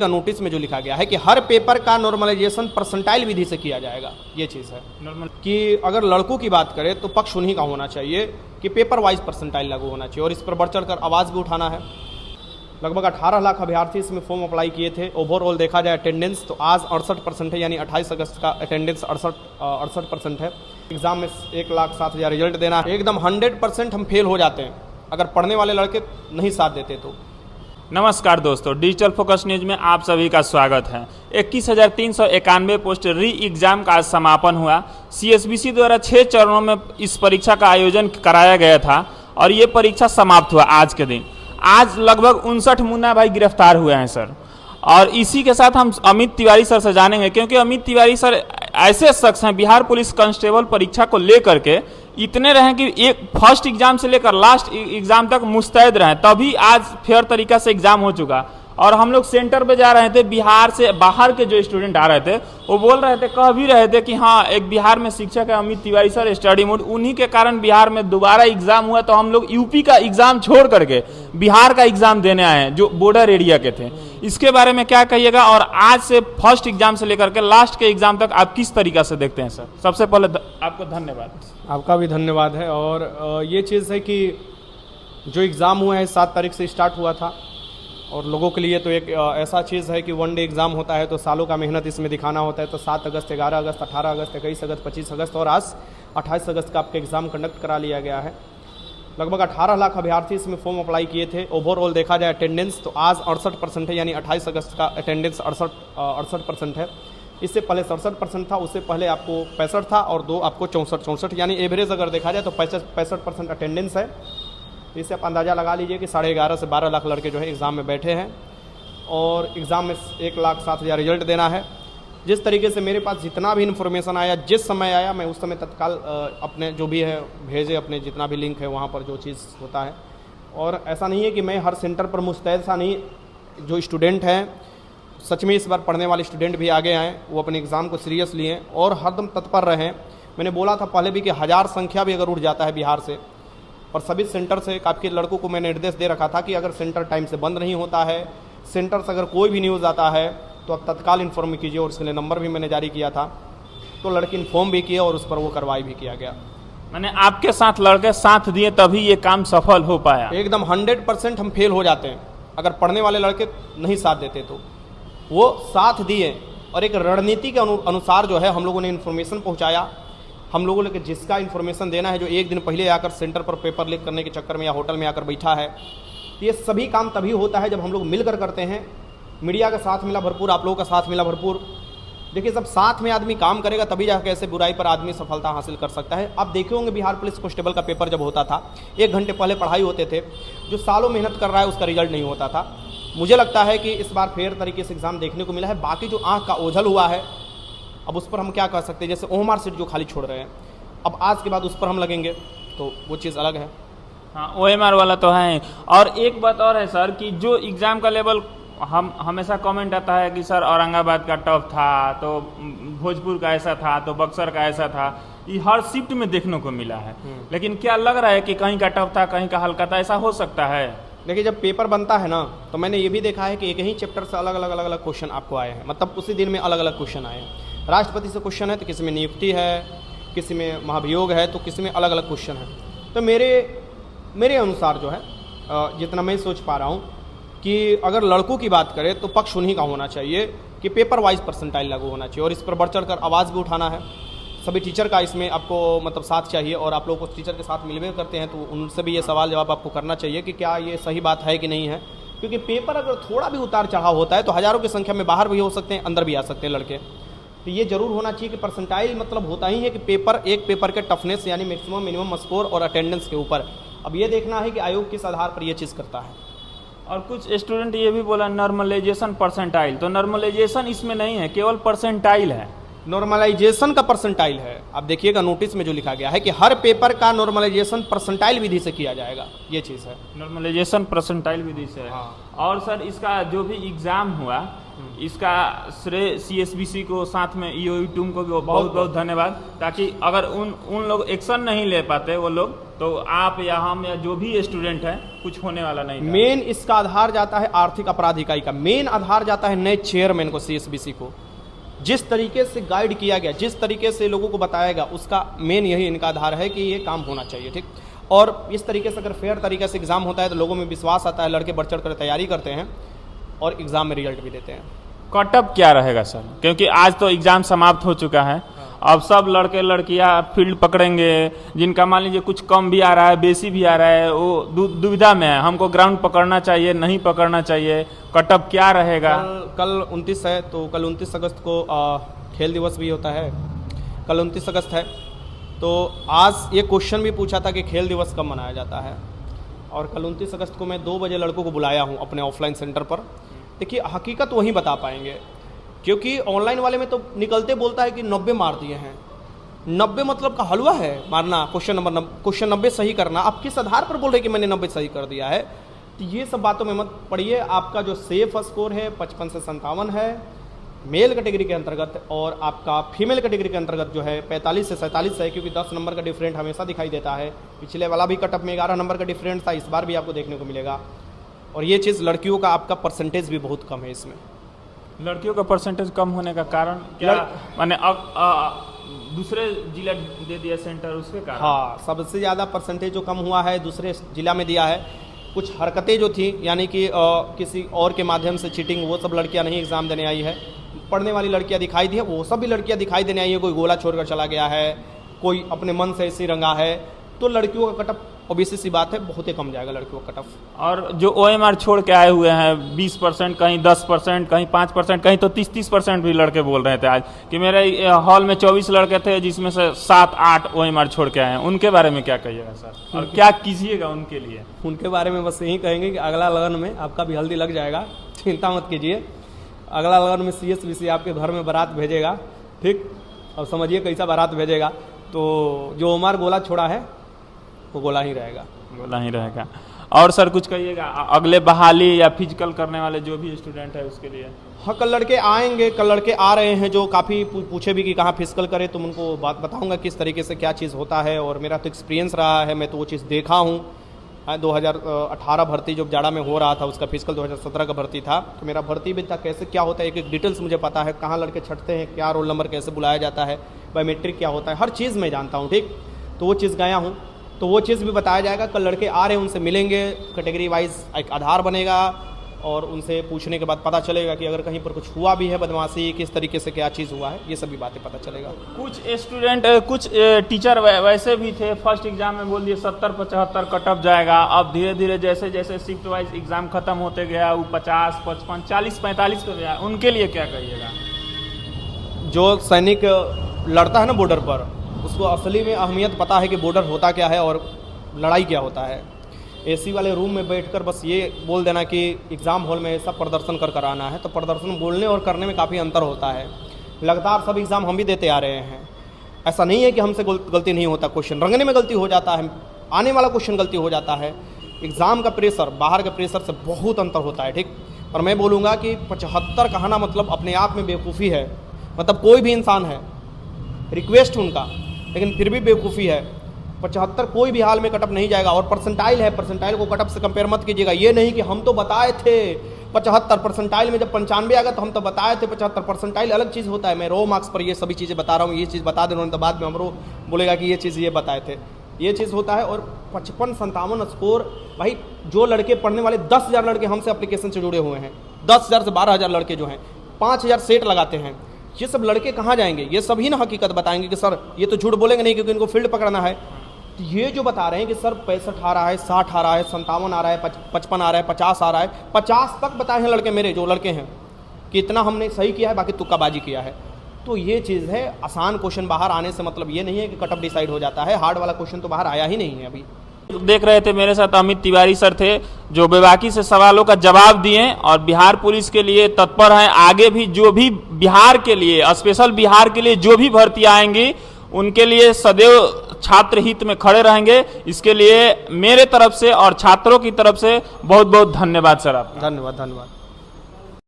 का नोटिस में जो लिखा गया है कि हर पेपर का नॉर्मलाइजेशन परसेंटाइल विधि से किया जाएगा। ये चीज़ है नॉर्मल कि अगर लड़कों की बात करें तो पक्ष उन्हीं का होना चाहिए कि पेपर वाइज परसेंटाइल लागू होना चाहिए और इस पर बढ़ चढ़ कर आवाज़ भी उठाना है। लगभग 18 लाख अभ्यर्थी इसमें फॉर्म अप्लाई किए थे। ओवरऑल देखा जाए अटेंडेंस तो आज 68% है, यानी 28 अगस्त का अटेंडेंस 68% है। एग्जाम में 1,07,000 रिजल्ट देना है। एकदम 100% हम फेल हो जाते हैं अगर पढ़ने वाले लड़के नहीं साथ देते तो। नमस्कार दोस्तों, डिजिटल फोकस न्यूज में आप सभी का स्वागत है। 21,391 पोस्ट री एग्जाम का आज समापन हुआ। सीएसबीसी द्वारा 6 चरणों में इस परीक्षा का आयोजन कराया गया था और ये परीक्षा समाप्त हुआ आज के दिन। आज लगभग 59 मुन्ना भाई गिरफ्तार हुए हैं सर, और इसी के साथ हम अमित तिवारी सर से जानेंगे, क्योंकि अमित तिवारी सर ऐसे शख्स हैं बिहार पुलिस कांस्टेबल परीक्षा को लेकर के इतने रहे कि एक फर्स्ट एग्जाम से लेकर लास्ट एग्जाम तक मुस्तैद रहे, तभी आज फेयर तरीका से एग्जाम हो चुका। और हम लोग सेंटर पे जा रहे थे, बिहार से बाहर के जो स्टूडेंट आ रहे थे वो बोल रहे थे, कह भी रहे थे कि हाँ एक बिहार में शिक्षक है Amit Tiwari sir study mode, उन्हीं के कारण बिहार में दोबारा एग्जाम हुआ। तो हम लोग यूपी का एग्जाम छोड़ करके बिहार का एग्जाम देने आए हैं जो बॉर्डर एरिया के थे। इसके बारे में क्या कहिएगा, और आज से फर्स्ट एग्जाम से लेकर के लास्ट के एग्जाम तक आप किस तरीका से देखते हैं सर? सबसे पहले आपको धन्यवाद। आपका भी धन्यवाद है। और ये चीज़ है कि जो एग्ज़ाम हुआ है 7 तारीख से स्टार्ट हुआ था, और लोगों के लिए तो एक ऐसा चीज़ है कि वन डे एग्ज़ाम होता है तो सालों का मेहनत इसमें दिखाना होता है। तो 7 अगस्त, 11 अगस्त, 18 अगस्त, 21 अगस्त, 25 अगस्त और आज 28 अगस्त का आपका एग्ज़ाम कंडक्ट करा लिया गया है। लगभग 18 लाख अभ्यर्थी इसमें फॉर्म अप्लाई किए थे। ओवरऑल देखा जाए अटेंडेंस तो आज 68% है, यानी 28 अगस्त का अटेंडेंस 68% है। इससे पहले 67% था, उससे पहले आपको 65 था और 2 आपको 64, यानी एवरेज अगर देखा जाए तो 65% अटेंडेंस है। इससे आप अंदाज़ा लगा लीजिए कि 11.5 से 12 लाख लड़के जो है एग्ज़ाम में बैठे हैं और एग्ज़ाम में 1,07,000 रिजल्ट देना है। जिस तरीके से मेरे पास जितना भी इन्फॉर्मेशन आया, जिस समय आया, मैं उस समय तत्काल अपने जो भी है भेजे, अपने जितना भी लिंक है वहाँ पर जो चीज़ होता है। और ऐसा नहीं है कि मैं हर सेंटर पर मुस्तैद सा नहीं, जो स्टूडेंट हैं सच में इस बार पढ़ने वाले स्टूडेंट भी आगे आएँ, वो अपने एग्ज़ाम को सीरियस लिए और हरदम तत्पर रहें। मैंने बोला था पहले भी कि 1000 संख्या भी अगर उठ जाता है बिहार से, और सभी सेंटर से काफ़ी लड़कों को मैंने निर्देश दे रखा था कि अगर सेंटर टाइम से बंद नहीं होता है, सेंटर से अगर कोई भी न्यूज़ आता है तो आप तत्काल इन्फॉर्म कीजिए, और उसके लिए नंबर भी मैंने जारी किया था। तो लड़के इन्फॉर्म भी किए और उस पर वो कार्रवाई भी किया गया। मैंने आपके साथ लड़के साथ दिए तभी ये काम सफल हो पाया। एकदम 100% हम फेल हो जाते हैं अगर पढ़ने वाले लड़के नहीं साथ देते तो। वो साथ दिए और एक रणनीति के अनुसार जो है हम लोगों ने इन्फॉर्मेशन पहुँचाया। हम लोगों ने जिसका इन्फॉर्मेशन देना है, जो एक दिन पहले आकर सेंटर पर पेपर लीक करने के चक्कर में या होटल में आकर बैठा है, ये सभी काम तभी होता है जब हम लोग मिलकर करते हैं। मीडिया का साथ मिला भरपूर, आप लोगों का साथ मिला भरपूर। देखिए, जब साथ में आदमी काम करेगा तभी जाकर ऐसे बुराई पर आदमी सफलता हासिल कर सकता है। आप देखे होंगे बिहार पुलिस कांस्टेबल का पेपर जब होता था, 1 घंटे पहले पढ़ाई होते थे। जो सालों मेहनत कर रहा है उसका रिजल्ट नहीं होता था। मुझे लगता है कि इस बार फेयर तरीके से एग्जाम देखने को मिला है। बाकी जो आँख का ओझल हुआ है, अब उस पर हम क्या कह सकते हैं, जैसे ओमआर सीट जो खाली छोड़ रहे हैं, अब आज के बाद उस पर हम लगेंगे तो वो चीज़ अलग है। हाँ, OMR वाला तो है। और एक बात और है सर कि जो एग्ज़ाम का लेवल हम हमेशा कमेंट आता है कि सर औरंगाबाद का टफ था, तो भोजपुर का ऐसा था, तो बक्सर का ऐसा था, ये हर शिफ्ट में देखने को मिला है। लेकिन क्या लग रहा है कि कहीं का टफ था, कहीं का हल्का था, ऐसा हो सकता है? देखिए, जब पेपर बनता है ना तो मैंने ये भी देखा है कि एक ही चैप्टर से अलग अलग क्वेश्चन आपको आए हैं, मतलब उसी दिन में अलग अलग क्वेश्चन आए हैं। राष्ट्रपति से क्वेश्चन है तो किसी में नियुक्ति है, किसी में महाभियोग है, तो किसी में अलग अलग क्वेश्चन है। तो मेरे अनुसार जो है, जितना मैं सोच पा रहा हूँ कि अगर लड़कों की बात करें तो पक्ष उन्हीं का होना चाहिए कि पेपर वाइज परसेंटाइल लागू होना चाहिए और इस पर बढ़ चढ़ कर आवाज़ भी उठाना है। सभी टीचर का इसमें आपको मतलब साथ चाहिए, और आप लोग उस टीचर के साथ मिलवे करते हैं तो उनसे भी ये सवाल जवाब आपको करना चाहिए कि क्या ये सही बात है कि नहीं है। क्योंकि पेपर अगर थोड़ा भी उतार चढ़ाव होता है तो हज़ारों की संख्या में बाहर भी हो सकते हैं, अंदर भी आ सकते हैं लड़के। तो ये जरूर होना चाहिए कि परसेंटाइल मतलब होता ही है कि पेपर, एक पेपर के टफनेस यानी मैक्सिमम मिनिमम स्कोर और अटेंडेंस के ऊपर। अब ये देखना है कि आयोग किस आधार पर ये चीज़ करता है। और कुछ स्टूडेंट ये भी बोला नॉर्मलाइजेशन परसेंटाइल, तो नॉर्मलाइजेशन इसमें नहीं है, केवल परसेंटाइल है। नॉर्मलाइजेशन का परसेंटाइल है। आप देखिएगा नोटिस में जो लिखा गया है कि हर पेपर का नॉर्मलाइजेशन परसेंटाइल विधि से किया जाएगा। ये चीज़ है, नॉर्मलाइजेशन परसेंटाइल विधि से है। हाँ। और सर इसका जो भी एग्जाम हुआ, इसका श्रेय सीएसबीसी को, साथ में ईओई टीम को भी बहुत बहुत धन्यवाद। ताकि अगर उन लोग एक्शन नहीं ले पाते, वो लोग तो आप या हम या जो भी स्टूडेंट है कुछ होने वाला नहीं था। मेन इसका आधार जाता है आर्थिक अपराध इकाई का, मेन आधार जाता है नए चेयरमैन को, सीएसबीसी को। जिस तरीके से गाइड किया गया, जिस तरीके से लोगों को बताया गया, उसका मेन यही इनका आधार है कि ये काम होना चाहिए, ठीक। और इस तरीके से अगर फेयर तरीके से एग्जाम होता है तो लोगों में विश्वास आता है, लड़के बढ़ चढ़ कर तैयारी करते हैं और एग्जाम में रिजल्ट भी देते हैं। कटअप क्या रहेगा सर, क्योंकि आज तो एग्जाम समाप्त हो चुका है, अब सब लड़के लड़कियां फील्ड पकड़ेंगे, जिनका मान लीजिए कुछ कम भी आ रहा है, बेसी भी आ रहा है, वो दुविधा में है, हमको ग्राउंड पकड़ना चाहिए नहीं पकड़ना चाहिए, कटअप क्या रहेगा? कल 29 है, तो कल 29 अगस्त को खेल दिवस भी होता है, कल 29 अगस्त है। तो आज ये क्वेश्चन भी पूछा था कि खेल दिवस कब मनाया जाता है, और कल 29 अगस्त को मैं 2 बजे लड़कों को बुलाया हूँ अपने ऑफलाइन सेंटर पर। देखिए हकीकत वहीं बता पाएंगे, क्योंकि ऑनलाइन वाले में तो निकलते बोलता है कि 90 मार दिए हैं। 90 मतलब का हलवा है मारना, क्वेश्चन 90 सही करना। आप किस आधार पर बोल रहे कि मैंने 90 सही कर दिया है? तो ये सब बातों में मत पड़िए। आपका जो सेफ स्कोर है 55 से 57 है मेल कैटेगरी के अंतर्गत, और आपका फीमेल कैटेगरी के अंतर्गत जो है 45 से 47 है, क्योंकि 10 नंबर का डिफरेंट हमेशा दिखाई देता है। पिछले वाला भी कटअप में 11 नंबर का डिफरेंट था, इस बार भी आपको देखने को मिलेगा। और ये चीज़ लड़कियों का आपका परसेंटेज भी बहुत कम है इसमें। लड़कियों का परसेंटेज कम होने का कारण क्या? माने दूसरे जिला दे दिया सेंटर, उसके कारण? हाँ, सबसे ज़्यादा परसेंटेज जो कम हुआ है दूसरे जिला में दिया है। कुछ हरकतें जो थी, यानी कि किसी और के माध्यम से चीटिंग, वो सब लड़कियां नहीं एग्ज़ाम देने आई है। पढ़ने वाली लड़कियां दिखाई दी है, वो सब भी लड़कियां दिखाई देने आई है। कोई गोला छोड़कर चला गया है, कोई अपने मन से ऐसी रंगा है, तो लड़कियों का कटअप ऑब्वियसली सी बात है बहुत ही कम जाएगा लड़कियों का कटअप। और जो OMR छोड़ के आए हुए हैं 20%, कहीं 10%, कहीं 5%, कहीं तो 30% भी लड़के बोल रहे थे आज कि मेरे हॉल में 24 लड़के थे जिसमें से 7-8 OMR छोड़ के आए हैं। उनके बारे में क्या कहिएगा सर, और क्या कीजिएगा उनके लिए? उनके बारे में बस यही कहेंगे कि अगला लगन में आपका भी हल्दी लग जाएगा, चिंता मत कीजिए। अगला लगन में CSBC आपके घर में बारात भेजेगा, ठीक। और समझिए कैसा बारात भेजेगा, तो जो OMR गोला छोड़ा है वो गोला ही रहेगा, गोला ही रहेगा। और सर कुछ कहिएगा अगले बहाली या फिजिकल करने वाले जो भी स्टूडेंट है उसके लिए? हाँ, कल लड़के आएंगे, कल लड़के आ रहे हैं जो काफ़ी पूछे भी कि कहाँ फिजिकल करे, तो उनको बात बताऊंगा किस तरीके से क्या चीज़ होता है। और मेरा तो एक्सपीरियंस रहा है, मैं तो वो चीज़ देखा हूँ। 2018 भर्ती जो जाड़ा में हो रहा था, उसका फिजिकल 2017 का भर्ती था, तो मेरा भर्ती भी था। कैसे क्या होता है एक एक डिटेल्स मुझे पता है, कहाँ लड़के छटते हैं, क्या रोल नंबर कैसे बुलाया जाता है, बायोमेट्रिक क्या होता है, हर चीज़ मैं जानता हूँ, ठीक। तो वो चीज़ गया हूँ, तो वो चीज़ भी बताया जाएगा। कल लड़के आ रहे हैं, उनसे मिलेंगे, कैटेगरी वाइज एक आधार बनेगा, और उनसे पूछने के बाद पता चलेगा कि अगर कहीं पर कुछ हुआ भी है बदमाशी, किस तरीके से क्या चीज़ हुआ है, ये सभी बातें पता चलेगा। कुछ स्टूडेंट, कुछ टीचर वैसे भी थे, फर्स्ट एग्जाम में बोल दिए 70-75 कटअप जाएगा। अब धीरे धीरे जैसे जैसे शिफ्ट वाइज एग्जाम खत्म होते गया, वो 50, 55, 40, 45 पे गया। उनके लिए क्या कहिएगा? जो सैनिक लड़ता है ना बॉर्डर पर, उसको असली में अहमियत पता है कि बॉर्डर होता क्या है और लड़ाई क्या होता है। AC वाले रूम में बैठकर बस ये बोल देना कि एग्ज़ाम हॉल में ऐसा प्रदर्शन कर आना है, तो प्रदर्शन बोलने और करने में काफ़ी अंतर होता है। लगातार सब एग्ज़ाम हम भी देते आ रहे हैं, ऐसा नहीं है कि हमसे गलती नहीं होता। क्वेश्चन रंगने में गलती हो जाता है, आने वाला क्वेश्चन गलती हो जाता है। एग्ज़ाम का प्रेशर बाहर के प्रेशर से बहुत अंतर होता है, ठीक। और मैं बोलूँगा कि 75 कहना मतलब अपने आप में बेवकूफ़ी है। मतलब कोई भी इंसान है, रिक्वेस्ट उनका, लेकिन फिर भी बेवकूफ़ी है। 75 कोई भी हाल में कटअप नहीं जाएगा। और परसेंटाइल है, परसेंटाइल को कटअप से कंपेयर मत कीजिएगा। ये नहीं कि हम तो बताए थे 75 परसेंटाइल में, जब 95 आ गया तो हम तो बताए थे 75 परसेंटाइल अलग चीज़ होता है। मैं रो मार्क्स पर ये सभी चीज़ें बता रहा हूँ, ये चीज़ बता दे रहा हूँ, तो बाद में हमरो बोलेगा कि ये चीज़ ये बताए थे, ये चीज़ होता है। और 55-57 स्कोर, भाई जो लड़के पढ़ने वाले 10,000 लड़के हमसे एप्लीकेशन से जुड़े हुए हैं, 10,000 से 12,000 लड़के जो हैं, 5,000 सेट लगाते हैं। ये सब लड़के कहाँ जाएंगे? ये सभी ना हकीकत बताएंगे कि सर ये तो झूठ बोलेंगे नहीं क्योंकि इनको फील्ड पकड़ना है। तो ये जो बता रहे हैं कि सर 65 आ रहा है, 60 आ रहा है, 57 आ रहा है, 55 आ रहा है, 50 आ रहा है, 50 तक बताए हैं लड़के मेरे जो लड़के हैं कि इतना हमने सही किया है, बाकी तुक्काबाजी किया है। तो ये चीज़ है। आसान क्वेश्चन बाहर आने से मतलब ये नहीं है कि कटअप डिसाइड हो जाता है। हार्ड वाला क्वेश्चन तो बाहर आया ही नहीं है अभी। देख रहे थे मेरे साथ अमित तिवारी सर थे, जो बेबाकी से सवालों का जवाब दिए और बिहार पुलिस के लिए तत्पर हैं। आगे भी जो भी बिहार के लिए, स्पेशल बिहार के लिए जो भी भर्ती आएंगी, उनके लिए सदैव छात्र हित में खड़े रहेंगे। इसके लिए मेरे तरफ से और छात्रों की तरफ से बहुत बहुत धन्यवाद सर आपका। धन्यवाद।